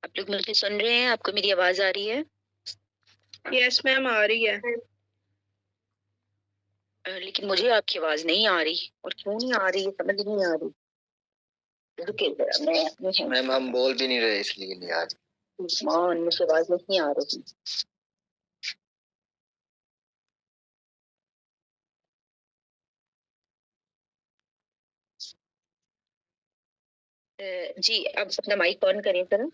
आप लोग मुझे सुन रहे हैं? आपको मेरी आवाज आ रही है? यस मैम, आ रही है। लेकिन मुझे आपकी आवाज नहीं आ रही, और क्यों नहीं आ रही है समझ नहीं आ रही। रुकिए जरा, मैं अपने मैम हम बोल भी नहीं रहे इसलिए नहीं आज। मान मुझे आवाज नहीं आ रही। जी, अब अपना माइक ऑन करें जरा।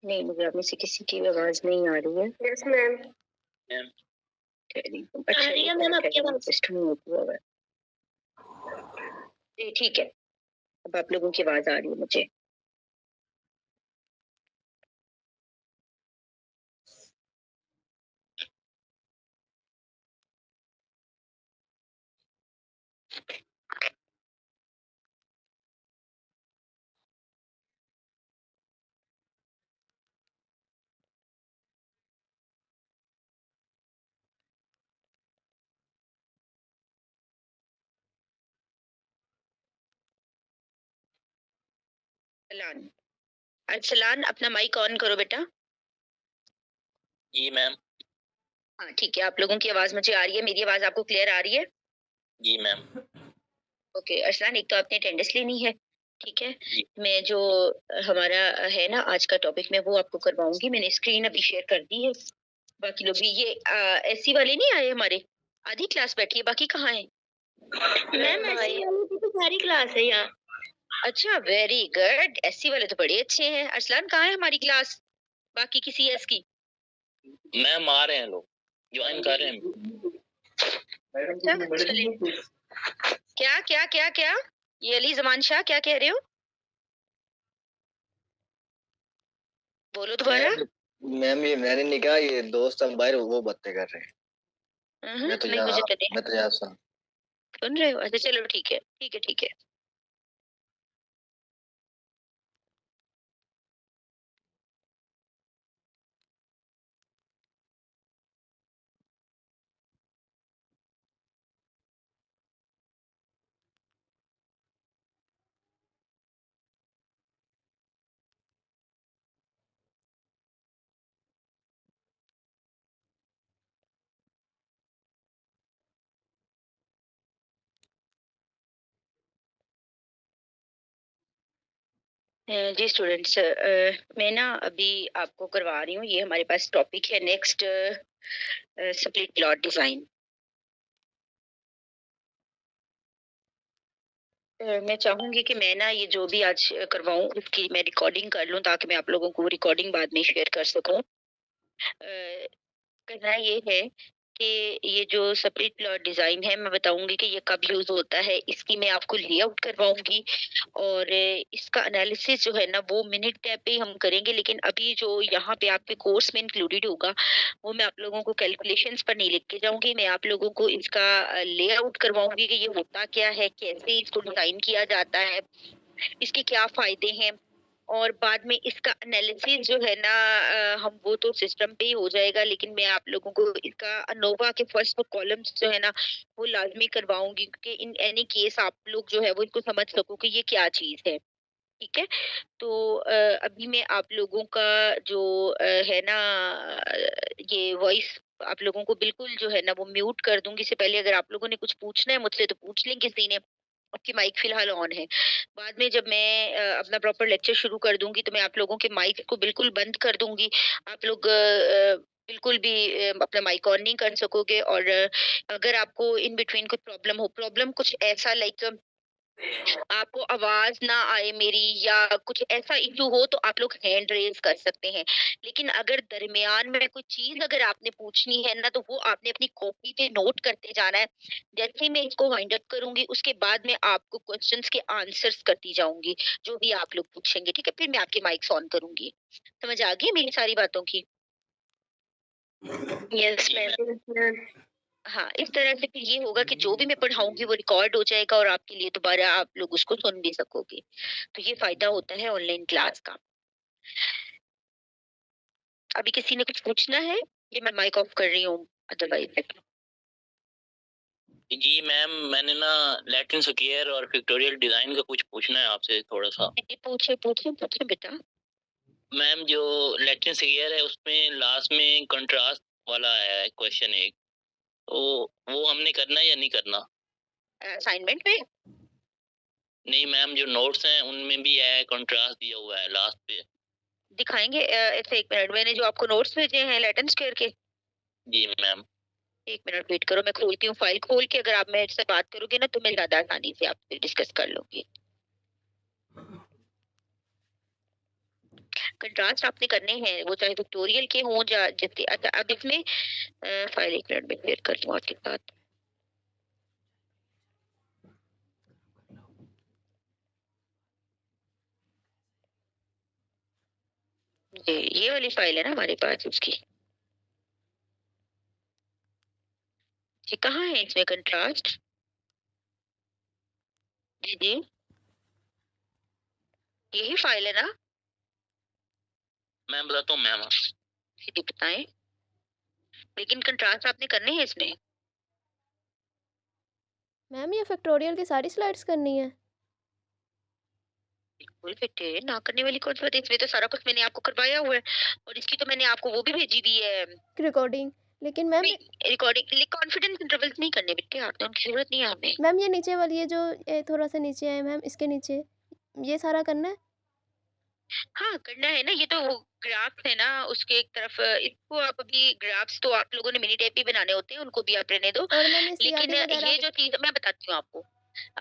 नहीं, मुझे आप में से किसी की भी आवाज नहीं आ रही है। Yes ma'am. अच्छा, ये मैम आपकी आवाज सिस्टम में होती है। जी ठीक है, अब आप लोगों की आवाज आ रही है मुझे। अरसलान, अरसलान अपना माइक ऑन करो बेटा। जी मैम। हाँ ठीक है, आप लोगों की आवाज मुझे आ रही है, मेरी आवाज आपको क्लियर आ रही है? जी मैम। ओके अरसलान, एक तो आपने अटेंडेंस लेनी है, ठीक है। जी। मैं जो हमारा है ना आज का टॉपिक, मैं वो आपको करवाऊंगी। मैंने स्क्रीन अभी शेयर कर दी है। बाकी लोग भी ये एससी वाले नहीं आए हमारे, आधी क्लास बैठी है, बाकी कहाँ है? मैम एससी वालों की तो सारी क्लास है यहाँ। अच्छा वेरी गुड, एससी वाले तो बड़े अच्छे हैं। अरसलान कहाँ है हमारी क्लास, बाकी किसी एस की? मैम आ रहे हैं लोग, ज्वाइन कर रहे हैं। अच्छा चलिए। क्या क्या क्या क्या, ये अली जमान शाह क्या कह रहे हो? बोलो दोबारा। मैम ये मैंने नहीं कहा, ये दोस्त हम बाहर वो बातें कर रहे हैं। मैं तो नहीं मुझे यहाँ तो नहीं। मैं तो यहाँ सुन रहे हो? अच्छा चलो ठीक है ठीक है ठीक है। जी स्टूडेंट्स, मैं ना अभी आपको करवा रही हूँ, ये हमारे पास टॉपिक है नेक्स्ट, स्प्लिट प्लॉट डिजाइन। मैं चाहूंगी कि मैं ना ये जो भी आज करवाऊँ उसकी मैं रिकॉर्डिंग कर लूँ, ताकि मैं आप लोगों को रिकॉर्डिंग बाद में शेयर कर सकूँ। करना ये है कि ये जो सेपरेट प्लॉट डिजाइन है, मैं बताऊंगी कि ये कब यूज होता है, इसकी मैं आपको लेआउट करवाऊंगी। और इसका एनालिसिस जो है ना वो मिनट टैप पे ही हम करेंगे, लेकिन अभी जो यहाँ पे आपके कोर्स में इंक्लूडेड होगा वो मैं आप लोगों को कैलकुलेशंस पर नहीं लिख के जाऊंगी। मैं आप लोगों को इसका लेआउट करवाऊंगी कि ये होता क्या है, कैसे इसको डिजाइन किया जाता है, इसके क्या फायदे हैं। और बाद में इसका एनालिसिस जो है ना हम वो तो सिस्टम पे ही हो जाएगा, लेकिन मैं आप लोगों को इसका अनोवा के फर्स्ट कॉलम्स जो है ना वो लाजमी करवाऊंगी, क्योंकि इन एनी केस आप लोग जो है वो इसको समझ सको कि ये क्या चीज है। ठीक है, तो अभी मैं आप लोगों का जो है ना ये वॉइस आप लोगों को बिल्कुल जो है ना वो म्यूट कर दूंगी। इससे पहले अगर आप लोगों ने कुछ पूछना है मुझसे तो पूछ लें किसी ने। आपकी माइक फिलहाल ऑन है। बाद में जब मैं अपना प्रॉपर लेक्चर शुरू कर दूंगी तो मैं आप लोगों के माइक को बिल्कुल बंद कर दूंगी। आप लोग बिल्कुल भी अपना माइक ऑन नहीं कर सकोगे। और अगर आपको इन बिटवीन कुछ प्रॉब्लम हो, प्रॉब्लम कुछ ऐसा लाइक आपको आवाज ना आए मेरी, या कुछ ऐसा इशू हो, तो आप लोग हैंड रेज कर सकते हैं। लेकिन अगर दरमियान में कोई चीज अगर आपने पूछनी है ना, तो वो आपने अपनी कॉपी पे नोट करते जाना है। जैसे ही मैं इसको वाइंड अप करूंगी उसके बाद में आपको क्वेश्चंस के आंसर्स करती जाऊंगी, जो भी आप लोग पूछेंगे। ठीक है, फिर मैं आपके माइक्स ऑन करूंगी। समझ आ गई मेरी सारी बातों की? Yes ma'am. हाँ, इस तरह से फिर ये होगा कि जो भी मैं पढ़ाऊंगी वो रिकॉर्ड हो जाएगा, और आपके लिए दोबारा आप लोग उसको सुन भी सकोगे। तो ये फायदा होता है ऑनलाइन क्लास का। अभी किसी ने कुछ पूछना है? ये मैं माइक ऑफ कर रही हूँ, अदरवाइज जी मैम, मैंने ना लैटिन स्क्वायर और पिक्टोरियल डिजाइन का कुछ पूछना है आपसे थोड़ा सा। पूछे पूछे पूछे बेटा। मैम जो लैटिन स्क्वायर है उसमें लास्ट में कंट्रास्ट वाला है क्वेश्चन एक, तो वो हमने करना है या नहीं करना? असाइनमेंट में नहीं मैम, जो नोट्स हैं उनमें भी है, कंट्रास्ट दिया हुआ है लास्ट पे। दिखाएंगे। ऐसे 1 मिनट, मैंने जो आपको नोट्स भेजे हैं लैटिन स्क्वायर के, जी मैम। 1 मिनट वेट करो, मैं खोलती हूँ फाइल खोल के। अगर आप मेरे से बात करोगे ना तो मैं ज्यादा आसानी से आपसे डिस्कस कर लूंगी। कंट्रास्ट आपने करने हैं, वो चाहे विक्टोरियल के हों या जितने। अच्छा अब इसमें फाइल 1 मिनट में शेयर कर दूँ आपके साथ। ये वाली फाइल है ना हमारे पास उसकी। जी कहाँ है इसमें कंट्रास्ट? जी जी यही फाइल है ना? मैम बताता हूँ मैम। जी बताएं। लेकिन कंट्रास्ट आपने करने हैं इसमें। मैम ये फैक्टोरियल की सारी स्लाइड्स करनी है? बिल्कुल बेटे, ना करने वाली कौन सी बात है, इसमें तो सारा कुछ मैंने आपको करवाया हुआ है। और इसकी तो मैंने आपको वो भी भेजी दी है रिकॉर्डिंग। लेकिन मैम रिकॉर्डिंग। कॉन्फिडेंस इंटरवल्स नहीं करने बेटे आपने, उनकी जरूरत नहीं है हमें। मैम ये नीचे वाली है जो थोड़ा सा नीचे है मैम, इसके नीचे ये सारा करना है? हाँ करना है ना, ये तो वो ग्राफ्स है ना उसके एक तरफ। इसको आप अभी ग्राफ्स तो आप लोगों ने मिनी टाइप भी बनाने होते हैं, उनको भी आप रहने दो। और मैम ये लेकिन सीआरडी वगैरह? ये जो चीज मैं बताती हूँ आपको,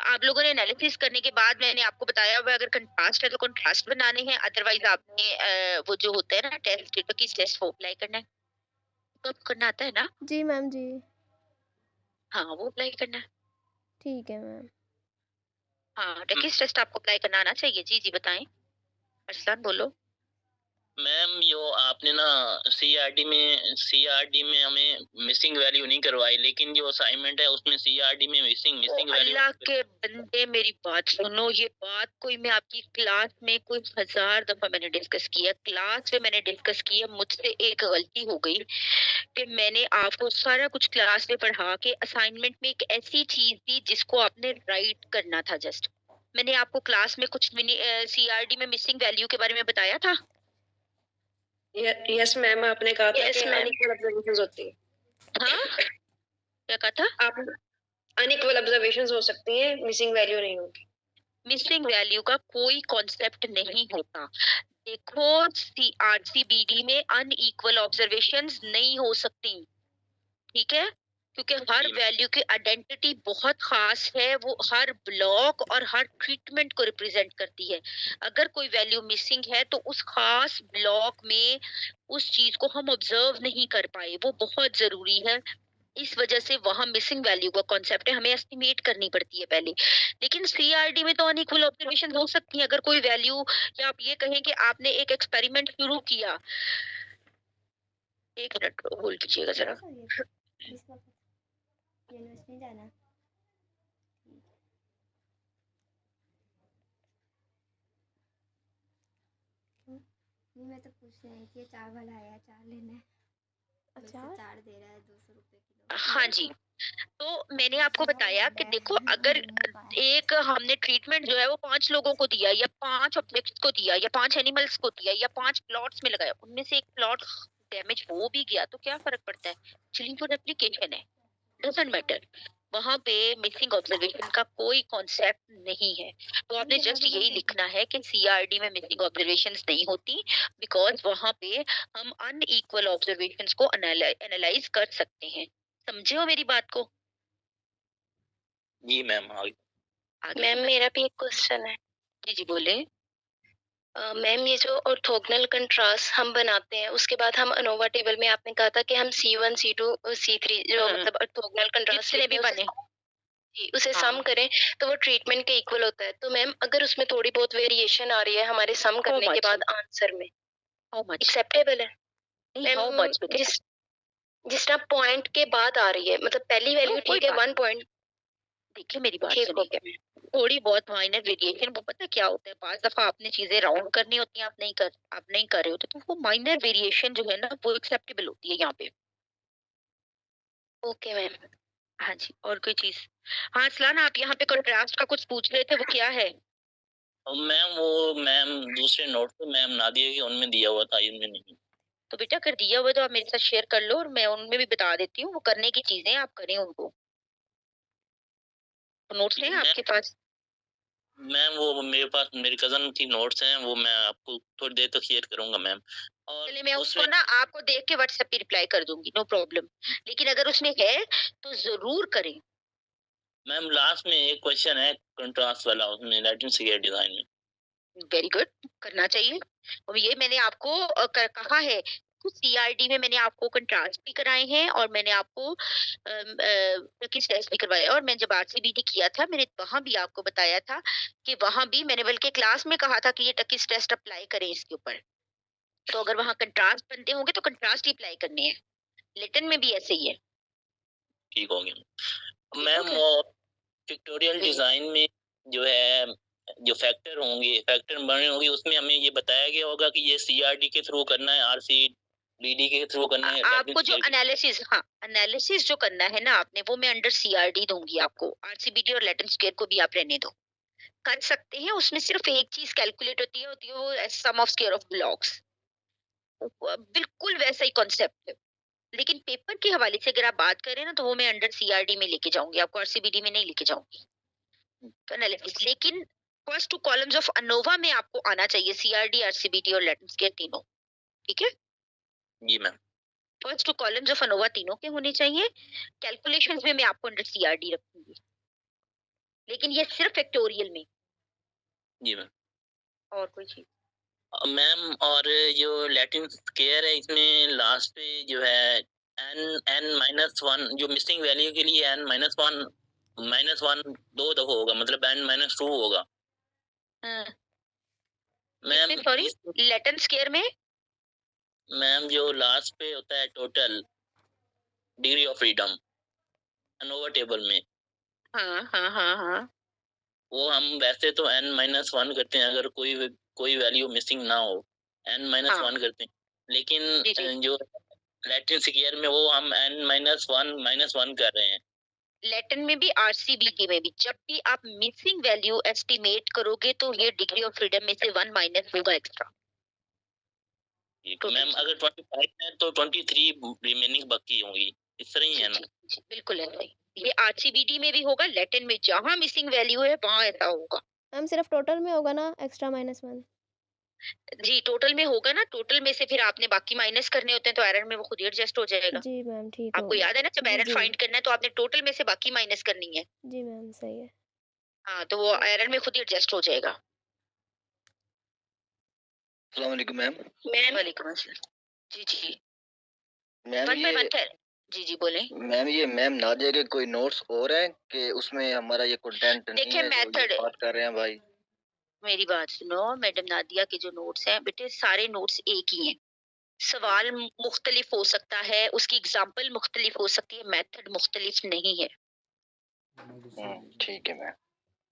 आप लोगों ने एनालिसिस करने के बाद मैंने आपको बताया हुआ है, अगर कंट्रास्ट है तो कंट्रास्ट बनाने हैं, अदरवाइज आपने वो जो होता है ना टेस्ट, तो किस टेस्ट को अप्लाई करना है, तो आपको करना आता है ना। जी मैम जी। हाँ वो अप्लाई करना है। ठीक है मैम। हाँ तो किस टेस्ट आपको अप्लाई करना आना चाहिए। जी जी बताएं, अरसलान बोलो। मैम जो आपने ना सीआरडी में हमें मिसिंग वैल्यू नहीं करवाई, लेकिन जो असाइनमेंट है उसमें सीआरडी में मिसिंग वैल्यू। अल्लाह के बंदे मेरी बात सुनो, ये बात कोई मैं आपकी क्लास में कोई 1000 दफा मैंने डिस्कस किया, क्लास में मैंने डिस्कस किया। मुझसे एक गलती हो गई कि मैंने आपको सारा कुछ क्लास में पढ़ा के असाइनमेंट में एक ऐसी चीज दी जिसको आपने राइट करना था। जस्ट मैंने आपको क्लास में कुछ सीआरडी में मिसिंग वैल्यू के बारे में बताया था। यस मैम, आपने कहा था कि अनइक्वल ऑब्जर्वेशंस होती है। हाँ क्या कहा था? आप अनइक्वल ऑब्जर्वेशंस हो सकती हैं, मिसिंग वैल्यू नहीं होगी। मिसिंग वैल्यू का कोई कॉन्सेप्ट नहीं होता। देखो आरसीबीडी में अनइक्वल ऑब्जर्वेशंस नहीं हो सकती, ठीक है? क्योंकि हर वैल्यू की आइडेंटिटी बहुत खास है, वो हर ब्लॉक और हर ट्रीटमेंट को रिप्रेजेंट करती है। अगर कोई वैल्यू मिसिंग है तो उस खास ब्लॉक में उस चीज को हम ऑब्जर्व नहीं कर पाए, वो बहुत जरूरी है। इस वजह से वहां मिसिंग वैल्यू का कॉन्सेप्ट है, हमें एस्टिमेट करनी पड़ती है पहले। लेकिन सीआरडी में तो अनइक्वल ऑब्जर्वेशन हो सकती है। अगर कोई वैल्यू, या आप ये कहें कि आपने एक एक्सपेरिमेंट शुरू किया। 1 मिनट होल्ड कीजिएगा जरा। यूनिवर्सिटी जाना। नहीं मैं तो पूछ रही थी, चावल आया, अचार लेना है। अचार दे रहा है 200 रुपए किलो। हाँ जी, तो मैंने आपको बताया कि देखो, अगर एक हमने ट्रीटमेंट जो है वो 5 लोगों को दिया, या 5 ऑब्जेक्ट्स को दिया, या 5 एनिमल्स को दिया, या 5 प्लॉट्स में लगाया, उनमें से एक प्लॉट डैमेज हो भी गया तो क्या फर्क पड़ता है? एक्चुअली वो रेप्लिकेशन है, डजंट मैटर। वहां पे मिसिंग ऑब्जर्वेशन का कोई कॉन्सेप्ट नहीं है। तो आपने जस्ट यही लिखना है कि सीआरडी में मिसिंग ऑब्जर्वेशंस नहीं होती, बिकॉज वहां पे हम अनइक्वल ऑब्जर्वेशंस को एनालाइज कर सकते हैं। समझे हो मेरी बात को? जी मैम आगे। मैम मेरा भी एक क्वेश्चन है। जी जी बोले। मैम ये जो ऑर्थोगोनल कंट्रास्ट हम बनाते हैं, उसके बाद हम अनोवा टेबल में आपने कहा था कि हम C1 C2 C3 जो मतलब ऑर्थोगोनल कंट्रास्ट जितने भी बने जी, उसे हाँ। सम करें तो वो ट्रीटमेंट के इक्वल होता है। तो मैम अगर उसमें थोड़ी बहुत वेरिएशन आ रही है हमारे सम करने के much? बाद आंसर में, हाउ मच? एक्सेप्टेबल है? नहीं, हाउ मैम मच बेटा? जिस तरह पॉइंट के बाद आ रही है, मतलब पहली वैल्यू कोई ठीक है, बात 1 पॉइंट देखिए मेरी बात ठीक हो सुनिए। गया। थोड़ी बहुत माइनर वेरिएशन, वो पता क्या होता है, 5 दफा आपने चीजें राउंड करनी होती हैं, आप नहीं कर रहे होते, तो वो माइनर वेरिएशन जो है ना वो एक्सेप्टेबल होती है यहाँ पे। Okay ma'am. हाँ जी, और कोई चीज? हाँ सलाना, आप यहाँ पे कंट्रास्ट का कुछ पूछ रहे थे, वो क्या है? मैम दूसरे नोट पे मैम नादिया के उनमें दिया हुआ था, इनमें नहीं। तो बेटा अगर दिया हुआ तो आप मेरे साथ शेयर कर लो और मैं उनमें भी बता देती हूँ, वो करने की चीजें आप करें उनको। तो नोट्स हैं आपके पास? मैम वो मेरे पास मेरे कजन की नोट्स हैं, वो मैं आपको थोड़ी देर तक शेयर करूंगा मैम। और चलिए मैं उसको ना आपको देख के व्हाट्सएप पे रिप्लाई कर दूंगी, नो प्रॉब्लम। लेकिन अगर उसमें है तो जरूर करें। मैम लास्ट में एक क्वेश्चन है कंट्रास्ट वाला, उसमें लाइटिंग सिगरेट डिजाइन में। वेरी गुड, करना चाहिए। और ये मैंने आपको कहा है, कुछ सीआरडी में मैंने आपको कंट्रास्ट भी कराए हैं और मैंने आपको टर्किश टेस्ट भी करवाया। और मैं जब आरसीबीडी किया था मैंने वहां भी आपको बताया था कि वहां भी मैंने बल्कि क्लास में कहा था कि ये टर्किश टेस्ट अप्लाई करें इसके ऊपर। तो अगर वहां कंट्रास्ट बनते होंगे तो कंट्रास्ट ही अप्लाई करने हैं। लिटन में भी ऐसे ही है। ठीक हो गया मैम। पिक्टोरियल डिजाइन में जो है, जो फैक्टर होंगे, फैक्टर बने होंगे, उसमें हमें ये बताया गया होगा कि ये सीआरडी के थ्रू करना है, आरसीडीडी के थ्रू करना है। आपको जो एनालिसिस, हाँ एनालिसिस जो करना है ना आपने, वो मैं अंडर सीआरडी दूंगी आपको। आरसीबीडी और लैटिन स्क्वायर को भी आप रहने दो, कर सकते हैं। उसमें सिर्फ एक चीज कैलकुलेट होती है वो सम ऑफ स्क्वायर ऑफ ब्लॉक्स। बिल्कुल वैसा ही कॉन्सेप्ट है। लेकिन पेपर के हवाले से अगर आप बात करें ना तो वो मैं अंडर सीआरडी में लेके जाऊंगी, आपको आरसीबीडी में नहीं लेके जाऊंगी एनालिसिस। लेकिन first two columns of ANOVA में आपको आना चाहिए, सीआरडी, आरसीबीडी और लैटिन स्क्वायर तीनों। ठीक है जी ma'am. First two columns of ANOVA तीनों के होने चाहिए। कैलकुलेशंस में मैं आपको अंडर सीआरडी रखूंगी, लेकिन ये सिर्फ फैक्टोरियल में। जी मैम। और कोई चीज? मैम और जो लैटिन स्क्वायर है, इसमें लास्ट पे जो है n-1 जो मिसिंग वैल्यू के लिए n-1 दो दफा होगा, मतलब n-2 होगा मैम। सॉरी, लैटिन स्क्वायर में मैम जो लास्ट पे होता है total degree of freedom ANOVA table में, हाँ हाँ हाँ हाँ, वो हम वैसे तो n-1 करते हैं अगर कोई वैल्यू मिसिंग ना हो, n-1 करते हैं। लेकिन जो लैटिन स्क्वायर में वो हम n-1 कर रहे हैं। लैटिन में भी आरसीबीडी में भी जब भी आप मिसिंग वैल्यू एस्टिमेट करोगे तो ये डिग्री ऑफ फ्रीडम में से 1 माइनस होगा एक्स्ट्रा। मैम अगर 25 है तो 23 रिमेनिंग बाकी होंगी, इस तरह ही है ना? बिल्कुल ऐसा ही। ये आरसीबीडी में भी होगा, लैटिन में जहां मिसिंग वैल्यू है वहां ऐसा होगा। मैम सिर्फ टोटल में होगा ना एक्स्ट्रा -1? जी टोटल में होगा ना, टोटल में से फिर आपने बाकी माइनस करने होते हैं तो एरर में वो खुद ही एडजस्ट हो जाएगा। जी मैम ठीक आपको याद है ना, जब एरर फाइंड करना है तो आपने टोटल में से बाकी माइनस करनी है। जी मैम सही है। हाँ तो वो एरर में खुद ही एडजस्ट हो जाएगा। अस्सलाम वालेकुम मैम। वालेकुम अस्सलाम। जी जी मैम जी जी बोले मैम। ये मैम नादिया के कोई नोट्स और हैं कि उसमें हमारा ये कंटेंट नहीं देखिए है, मेथड, बात कर रहे हैं भाई। मेरी बात सुनो, मैडम नादिया के जो नोट्स हैं बेटे, सारे नोट्स एक ही हैं। सवाल मुख्तलिफ हो सकता है, उसकी एग्जाम्पल मुख्तलिफ हो सकती है, मेथड मुख्तलिफ नहीं है। ठीक है मैम।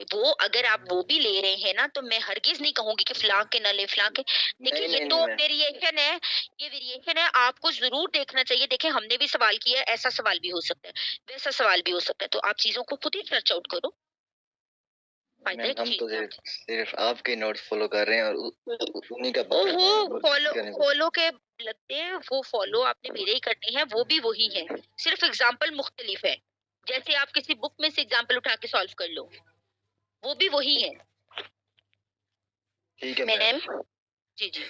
वो अगर आप वो भी ले रहे हैं ना तो मैं हरगिज नहीं कहूंगी कि फलां के ना ले फलां के। देखिए ये तो वेरिएशन है, ये वेरिएशन है, आपको जरूर देखना चाहिए। देखिए हमने भी सवाल किया है, ऐसा सवाल भी हो सकता है, वैसा सवाल भी हो सकता है, तो आप चीजों को खुद ही सर्च आउट करो। हम तो सिर्फ आपके नोट्स फॉलो कर रहे हैं और उन्हीं का फॉलो के लगते हैं, वो फॉलो आपने मेरे ही करने हैं, वो भी वही है, सिर्फ एग्जाम्पल मुख्तलिफ है। जैसे आप किसी बुक में से एग्जाम्पल उठा के सॉल्व कर लो, वो भी वही है। ठीक है मैम। जी जी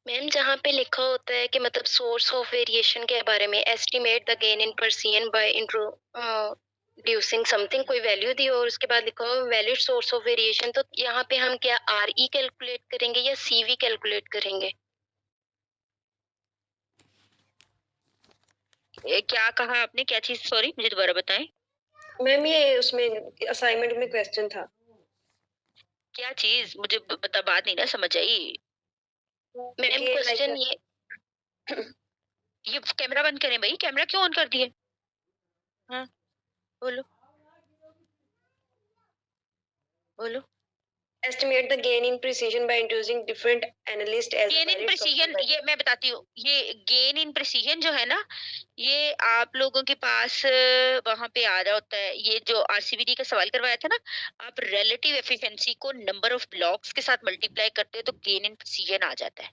मैम जहाँ पे लिखा होता है कि मतलब सोर्स ऑफ वेरिएशन के बारे में, estimate the gain in Persian by introducing something, कोई वैल्यू दी और उसके बाद लिखा हो वैलिड सोर्स ऑफ वेरिएशन, तो यहाँ पे हम क्या RE कैलकुलेट करेंगे या CV कैलकुलेट करेंगे? क्या कहा आपने, क्या चीज? सॉरी मुझे दोबारा बताएं। मैम ये उसमें असाइनमेंट में क्वेश्चन था। क्या चीज? मुझे बता, बात नहीं ना समझ आई। मैम क्वेश्चन ये कैमरा बंद करें भाई, कैमरा क्यों ऑन कर दिए? हाँ बोलो बोलो। Estimate estimate the gain in precision by introducing different analyst as a gain in valid precision, software. ये मैं बताती हूँ, ये गेन इन प्रिसीजन जो है ना, ये आप लोगों के पास वहां पे आ रहा होता है। ये जो आरसीबीडी का सवाल करवाया था ना, आप रिलेटिव एफिशिएंसी को नंबर ऑफ ब्लॉक्स के साथ मल्टीप्लाई करते हो तो गेन इन प्रिसीजन आ जाता है।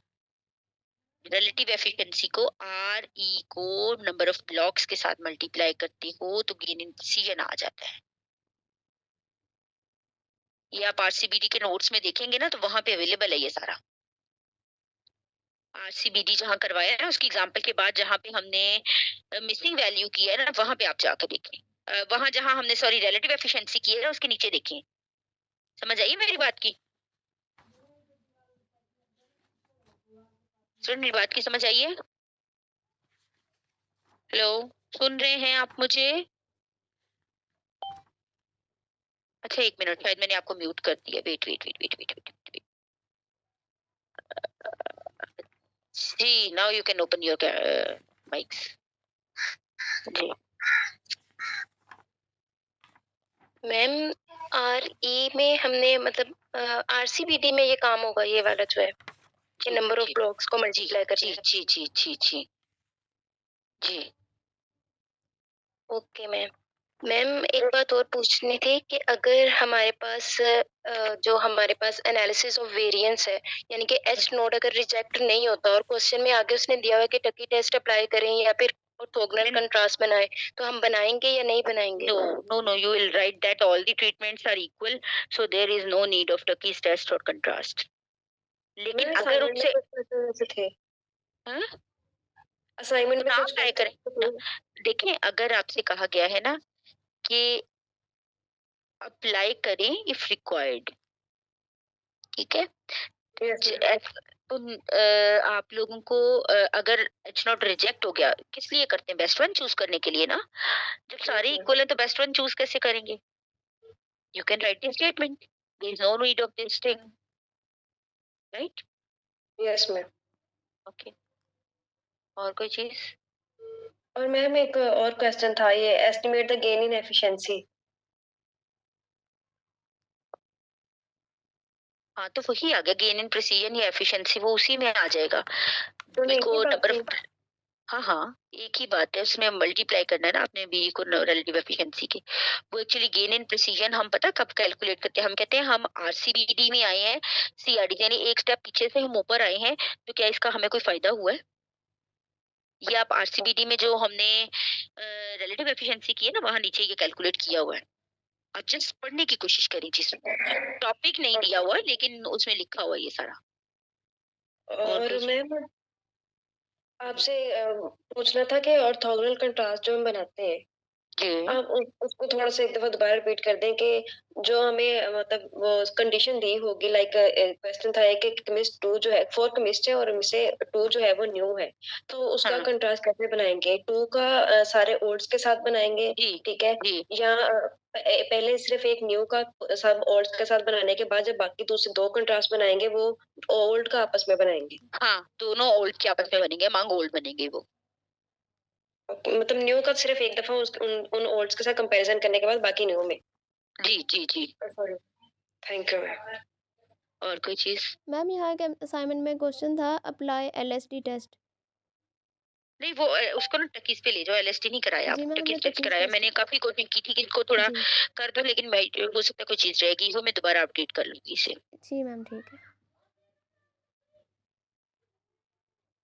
रिलेटिव एफिशिएंसी को आर ई को नंबर ऑफ ब्लॉक्स के साथ मल्टीप्लाई करते हो तो गेन इन प्रिसीजन आ जाता है। ये आप आरसीबीडी के नोट्स में देखेंगे ना, तो वहां पे अवेलेबल है ये सारा। आरसीबीडी जहाँ करवाया है ना, उसकी एग्जांपल के बाद जहाँ पे हमने मिसिंग वैल्यू की है ना, वहां पे आप जाकर देखें। वहां जहाँ हमने सॉरी रिलेटिव एफिशिएंसी की है ना, उसके नीचे देखें। समझ आई मेरी बात की? सुन, मेरी बात की समझ आई है? हेलो, सुन रहे हैं आप मुझे? अच्छा, एक मिनट, शायद मैंने आपको म्यूट कर दिया। Wait wait wait wait wait wait wait. जी, now you can open your mics. जी मैम, आरई में हमने मतलब आरसीबीडी में ये काम होगा, ये वाला जो है कि नंबर ऑफ ब्लॉक्स को मल्टीप्लाई करना है। जी जी जी जी जी। Okay ma'am. मैम, एक बात और पूछनी थी कि अगर हमारे पास जो हमारे पास एनालिसिस ऑफ वेरिएंस है, यानी कि एच नोड अगर रिजेक्ट नहीं होता और क्वेश्चन में आगे उसने दिया हुआ है कि टकी टेस्ट अप्लाई करें या फिर ऑर्थोगोनल कंट्रास्ट बनाए, तो हम बनाएंगे या नहीं बनाएंगे? No, no, no. You will write that all the treatments are equal, so there is no need of Turkey's test or contrast. लेकिन अगर उससे ऐसे थे हाँ? असाइनमेंट तो में आप कुछ ट्राई करें। देखें, अगर आपसे कहा गया है ना कि अप्लाई करें इफ रिक्वायर्ड, ठीक है, तो आप लोगों को अगर एच नॉट रिजेक्ट हो गया, किस लिए करते हैं? बेस्ट वन चूज करने के लिए ना। जब सारे इक्वल है तो बेस्ट वन चूज कैसे करेंगे? You can write the statement, there is no need of this thing, right? Yes ma'am. Okay, और कोई चीज? और मैम एक और क्वेश्चन था, ये estimate the gain in efficiency. हाँ, तो वही आ गया, गेन इन प्रिसीजन या एफिशिएंसी, वो उसी में आ जाएगा। तो बी एक को ही बात नंबर थी। ऑफ, हाँ हाँ, एक ही बात है, उसमें मल्टीप्लाई करना है ना आपने बी को रिलेटिव एफिशिएंसी के। वो एक्चुअली गेन इन प्रिसीजन हम पता कब कैलकुलेट करते हैं? हम कहते हैं हम आरसीबीडी में आए हैं, सीआरडी यानी एक स्टेप पीछे से हम ऊपर आए हैं, तो क्या इसका हमें कोई फायदा हुआ है? ये आप आरसीबीडी में जो हमने रिलेटिव एफिशिएंसी की है ना, वहां नीचे ये कैलकुलेट किया हुआ है। आप जस्ट पढ़ने की कोशिश करें, जिसमें टॉपिक नहीं दिया हुआ है लेकिन उसमें लिखा हुआ है ये सारा। और मैम आपसे पूछना था कि ऑर्थोगोनल कंट्रास्ट जो हम बनाते हैं, आप उसको थोड़ा सा एक दफा दोबारा रिपीट कर दें कि जो हमें मतलब वो कंडीशन दी होगी। लाइक क्वेश्चन था कि केमिस्ट 2 जो है 4 केमिस्ट है और उनमें से 2 जो है वो न्यू है, तो उसका हाँ। कंट्रास्ट कैसे बनाएंगे? 2 का सारे ओल्ड्स के साथ बनाएंगे, ठीक है, या पहले सिर्फ एक न्यू का सब ओल्ड्स के साथ बनाने के बाद जब बाकी दूसरे 2 कंट्रास्ट बनाएंगे वो ओल्ड का आपस में बनाएंगे? हाँ, दोनों ओल्ड के आपस में बनेंगे, मांग ओल्ड बनेंगे वो। मतलब न्यू का सिर्फ एक दफा उन ओल्ड्स के साथ कंपैरिजन करने के बाद बाकी न्यू में। जी जी जी। Thank you ma'am. और कोई चीज? मैम, यहाँ के असाइनमेंट में क्वेश्चन था अप्लाई एलएसडी टेस्ट। नहीं, वो उसको ना टकीज पे ले जाओ, एलएसटी नहीं कराया आप, जी मैम, टकीज टेस्ट टकीज कराया। टेस्ट मैंने काफी कोशिश की थी कि इसको थोड़ा जी कर दो, लेकिन मैं हो सकता है कोई चीज रहेगी, वो मैं दोबारा अपडेट कर लूंगी इसे। जी मैम, ठीक है।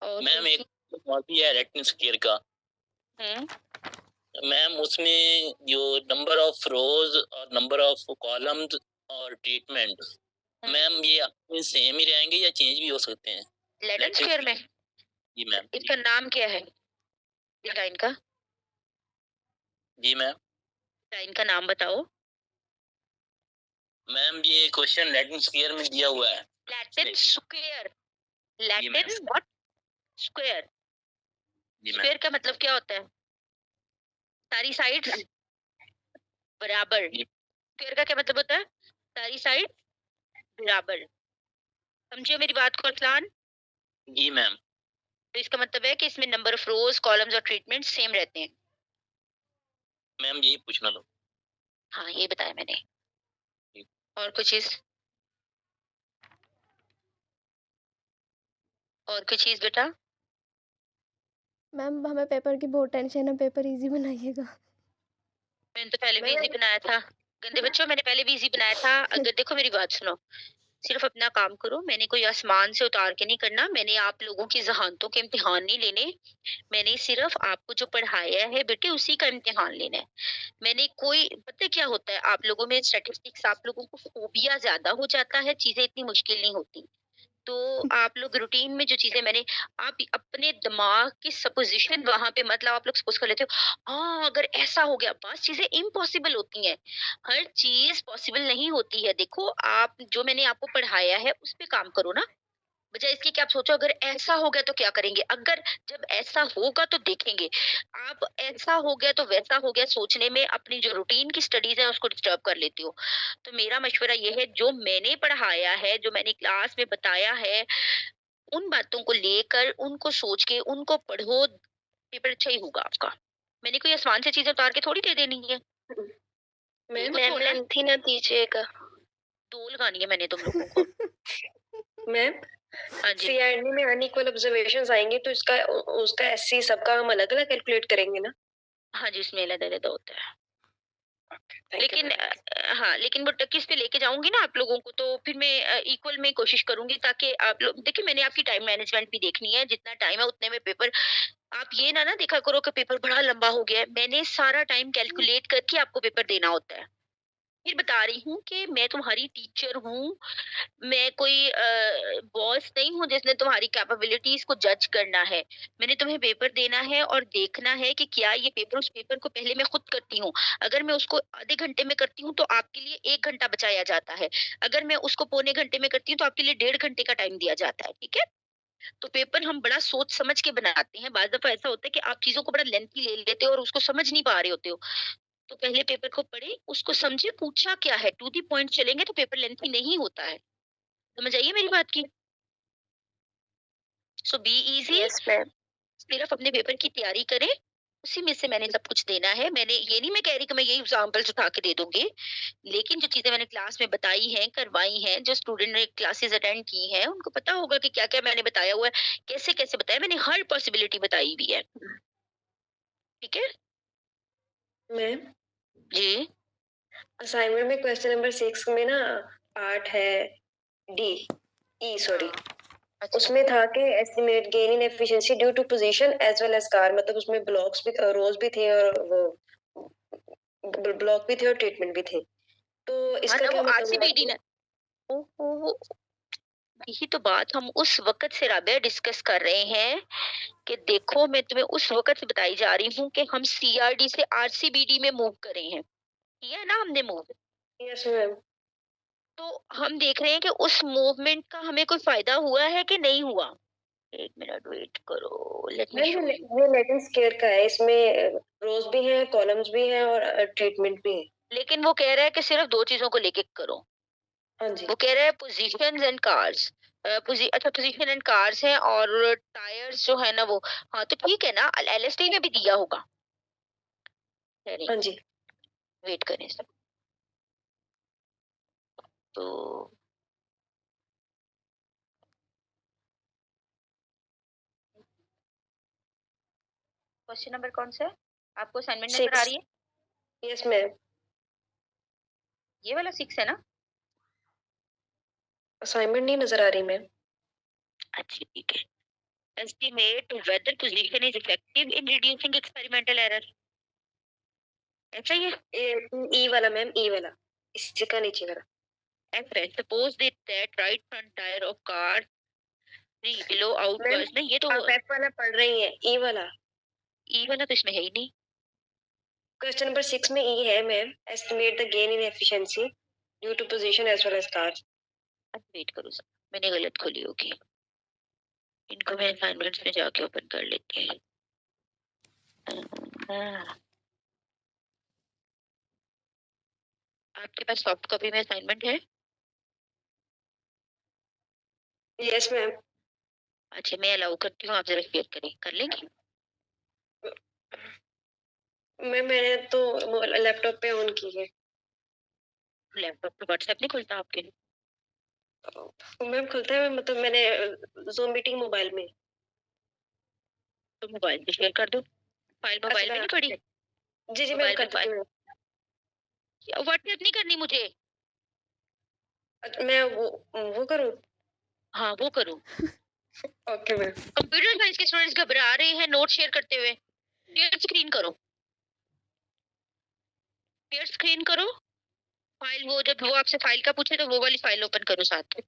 और मैम एक और भी है रेटिनस केयर का। मैम उसमें जो नंबर ऑफ रोज और नंबर ऑफ कॉलम्स और ट्रीटमेंट, मैम ये सेम ही रहेंगे या चेंज भी हो सकते हैं? लेटेंस केयर में? जी मैम। इसका नाम क्या है लाइन का? जी मैम। लाइन का नाम बताओ। मैम ये क्वेश्चन लैटिन स्क्वायर में दिया हुआ है। Latin square? Latin what? Square? Square का मतलब क्या होता है? सारी साइड्स बराबर। स्क्वायर का क्या मतलब होता है? सारी साइड बराबर। समझिए मेरी बात को अरसलान? जी मैम। तो इसका मतलब है कि इसमें नंबर ऑफ रोज, कॉलम्स और ट्रीटमेंट सेम रहते हैं। मैम यही पूछना लो। हाँ, ये बताया मैंने। और कुछ चीज? और कोई चीज बेटा? मैम हमें पेपर की बहुत टेंशन है, पेपर इजी बनाइएगा। मैंने तो पहले भी इजी बनाया था। गंदे बच्चों, मैंने पहले भी इजी बनाया था। अगर देखो मेरी बात सुनो, सिर्फ अपना काम करो। मैंने कोई आसमान से उतार के नहीं करना। मैंने आप लोगों की जहानतों के इम्तिहान नहीं लेने। मैंने सिर्फ आपको जो पढ़ाया है बेटे उसी का इम्तिहान लेना है। मैंने कोई, पता है क्या होता है, आप लोगों में स्टैटिस्टिक्स, आप लोगों को फोबिया ज्यादा हो जाता है, चीजें इतनी मुश्किल नहीं होती। तो आप लोग रूटीन में जो चीजें मैंने, आप अपने दिमाग की सपोजिशन वहां पे, मतलब आप लोग सपोज कर लेते हो हाँ अगर ऐसा हो गया, बस चीजें इम्पॉसिबल होती हैं। हर चीज पॉसिबल नहीं होती है। देखो आप जो मैंने आपको पढ़ाया है उस पे काम करो ना, बजाय इसके कि आप सोचो अगर ऐसा हो गया तो क्या करेंगे, अगर जब ऐसा होगा तो देखेंगे। आप ऐसा हो गया तो वैसा हो गया सोचने में अपनी जो रूटीन की स्टडीज है उसको डिस्टर्ब कर लेती हो। तो मेरा मशवरा ये है, जो मैंने पढ़ाया है, जो मैंने क्लास में बताया है, उन बातों को लेकर उनको सोच के उनको पढ़ो, पेपर अच्छा ही होगा आपका। मैंने कोई आसमान से चीजें उतार के थोड़ी दे देनी है। मैम लेंथ ही ना दीजिएगा। दो लगानी है मैंने तुम लोगों को। मैम हाँ जी। सीआरडी में अनइक्वल ऑब्जर्वेशंस आएंगे तो इसका उसका एससी सबका हम अलग अलग कैलकुलेट करेंगे ना? हाँ जी, इसमें अलग अलग होता है। Thank you लेकिन very much. हाँ, लेकिन वो किस पे लेके जाऊंगी ना आप लोगों को, तो फिर मैं इक्वल में कोशिश करूंगी, ताकि आप लोग देखिए, मैंने आपकी टाइम मैनेजमेंट भी देखनी है। जितना टाइम है उतने में पेपर, आप ये ना देखा करो कि पेपर बड़ा लंबा हो गया है। मैंने सारा टाइम कैलकुलेट करके आपको पेपर देना होता है। फिर बता रही हूँ कि मैं तुम्हारी टीचर हूँ। मैं कोई बॉस नहीं हूँ जिसने तुम्हारी कैपेबिलिटीज को जज करना है। मैंने तुम्हें पेपर देना है और देखना है कि क्या ये पेपर, उस पेपर को पहले मैं खुद करती हूँ। अगर मैं उसको आधे घंटे में करती हूँ तो आपके लिए 1 घंटा बचाया जाता है। अगर मैं उसको पौने घंटे में करती हूँ तो आपके लिए 1.5 घंटे का टाइम दिया जाता है। ठीक है? तो पेपर हम बड़ा सोच समझ के बनाते हैं। बार दफा ऐसा होता है कि आप चीजों को बड़ा लेंथी ले लेते हो और उसको समझ नहीं पा रहे होते हो। तो पहले पेपर को पढ़े, उसको समझे, पूछा क्या है, टू दी पॉइंट चलेंगे तो पेपर लेंथी नहीं होता है। समझ आइए मेरी बात की? सो बी इजी। Yes ma'am. सिर्फ अपने पेपर की तैयारी करें, उसी में से मैंने सब कुछ देना है। मैंने ये नहीं मैं कह रही कि मैं यही एग्जाम्पल्स उठा के दे दूंगी, लेकिन जो चीजें मैंने क्लास में बताई हैं, करवाई हैं, जो स्टूडेंट ने क्लासेस अटेंड की हैं, उनको पता होगा कि क्या क्या मैंने बताया हुआ है, कैसे कैसे बताया। मैंने हर पॉसिबिलिटी बताई भी है। ठीक है मैम जी? असाइनमेंट में क्वेश्चन नंबर 6 में ना पार्ट है डी ई सॉरी, हाँ, अच्छा। उसमें था कि estimate gain in efficiency due to position as well as car, मतलब उसमें ब्लॉक्स भी, रोज भी थे और वो ब्लॉक भी थे और ट्रीटमेंट भी थे। तो हाँ इसका ना, वो क्या मतलब आरसीबीडी है? ना। ओहो, यही तो बात हम उस वक्त से राबिया डिस्कस कर रहे हैं कि देखो, मैं तुम्हें उस वक्त से बताई जा रही हूँ कि हम सीआरडी से आरसीबीडी में मूव करे हैं। किया है ना हमने मूव। Yes ma'am. तो हम देख रहे हैं कि उस मूवमेंट का हमें कोई फायदा हुआ है कि नहीं हुआ। 1 मिनट वेट करो, let me ma'am show you. ये लेटेंट स्केयर का है, इसमें रोज भी है, कॉलम्स भी है और ट्रीटमेंट भी है। लेकिन वो कह रहा है कि सिर्फ दो चीजों को लेके करो। हाँ जी। वो कह रहा है पोजीशंस एंड कार्स। अच्छा, पोजीशन एंड कार्स है और टायर्स जो है ना वो। हाँ तो ठीक है ना, एलएसटी में भी दिया होगा। हाँ जी। वेट करें सब। तो क्वेश्चन नंबर कौन सा है? आपको असाइनमेंट नजर आ 6। रही है? Yes ma'am. ये वाला 6 है ना? असाइनमेंट नहीं नजर आ रही मैम। अच्छा ठीक है। Estimate whether position is effective in reducing experimental error. ऐसा ही है। ई वाला मैम, ई वाला, इससे का नीचे वाला। एफ है, suppose that right front tyre of car 3 below out ma'am बस नहीं, ये तो आप एफ वाला पढ़ रही हैं, ई वाला। ई वाला तो इसमें है ही नहीं। क्वेश्चन नंबर 6 में ई है ma'am, estimate the gain in efficiency due to position as well as cars. अब वेट करो सर, मैंने गलत खोली होगी। इनको मैं असाइनमेंट्स में जाके ओपन कर लेती हूँ। आपके पास सॉफ्ट कॉपी में असाइनमेंट है? Yes ma'am. अच्छा, मैं अलाउ करती हूँ, आप जरा शेयर करें, कर लेंगे? मैंने तो लैपटॉप पे ऑन की है। लैपटॉप पे व्हाट्सएप नहीं खुलता आपके? मैम खुलता है, मतलब मैंने ज़ूम मीटिंग मोबाइल में। तो मोबाइल पे शेयर कर दो। फाइल मोबाइल में नहीं पड़ी? जी, मैम मोबाइल कर में देती हूँ। व्हाट्सएप नहीं करनी मुझे। मैं वो करूँ? हाँ, वो करो। Okay ma'am. कंप्यूटर साइंस के स्टूडेंट्स घबरा रहे हैं नोट शेयर करते हुए। शेयर स्क्रीन करो। शेयर स्क्रीन करो। फाइल वो जब वो आपसे फाइल का पूछे तो वो वाली फाइल ओपन करो साथ में।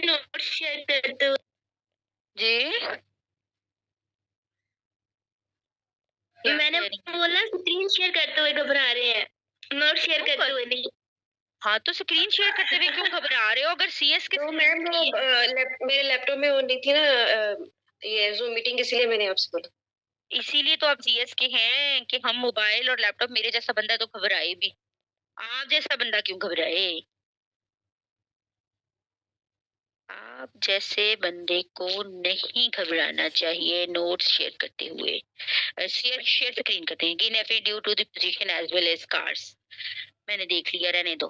नोट शेयर करते हुए। जी मैंने बोला स्क्रीन शेयर करते हुए घबरा रहे हैं, नोट शेयर करते हुए नहीं। हाँ तो स्क्रीन शेयर करते हुए क्यों घबरा रहे हो? अगर सीएस के तो मैम वो मेरे लैपटॉप में वो नहीं थी ना ये ज़ूम मीटिंग, इसीलिए मैंने आपसे बोला। इसीलिए तो आप सीएस के हैं कि हम मोबाइल और लैपटॉप, मेरे जैसा बंदा तो घबराए भी, आप जैसा बंदा क्यों घबराए? आप जैसे बंदे को नहीं घबराना चाहिए नोट्स शेयर करते हुए। शेयर शेयर स्क्रीन करते हैं gain F due to the position as well as cars. मैंने देख लिया, रहने दो,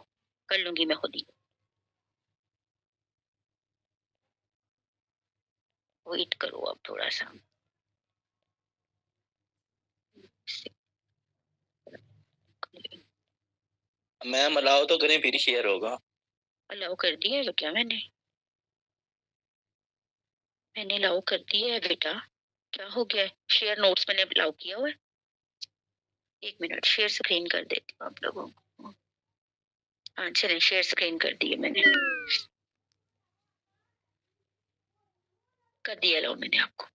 कर लूंगी मैं खुद ही। वेट करो अब थोड़ा सा। मैम अलाउ तो करें फिर शेयर होगा। अलाउ कर दिया है क्या मैंने? मैंने अलाउ कर दिया है बेटा। क्या हो गया है? शेयर नोट्स मैंने अलाउ किया हुआ है। एक मिनट, शेयर स्क्रीन कर देती हूँ आप लोगों को। हाँ चलें, शेयर स्क्रीन कर दिए मैंने। कर दिया अलाउ मैंने आपको,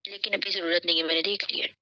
लेकिन अभी जरूरत नहीं है, मैंने देख लिया है।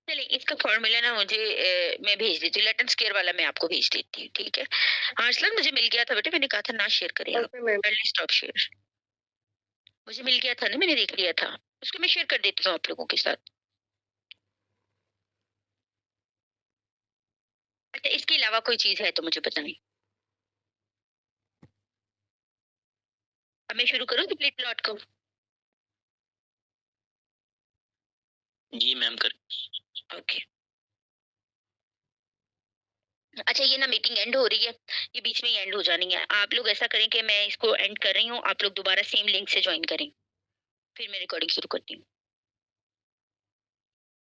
चलिए इसका फॉर्मूला ना मुझे मैं भेज देती हूँ, लेटन स्केयर वाला मैं आपको भेज देती हूँ, ठीक है? हाँ असलन मुझे मिल गया था बेटे, मैंने कहा था ना शेयर करें आप। Okay ma'am. Stop share. मुझे मिल गया था ना, मैंने देख लिया था, उसको मैं शेयर कर देती हूँ आप लोगों के साथ। अच्छा इसके अलावा कोई चीज है तो मुझे बताएं। अब मैं शुरू करूँ स्प्लिट प्लॉट को? जी मैम कर। ओके। अच्छा ये ना मीटिंग एंड हो रही है, ये बीच में ही एंड हो जानी है। आप लोग ऐसा करें कि मैं इसको एंड कर रही हूँ, आप लोग दोबारा सेम लिंक से ज्वाइन करें, फिर मैं रिकॉर्डिंग शुरू करती हूँ।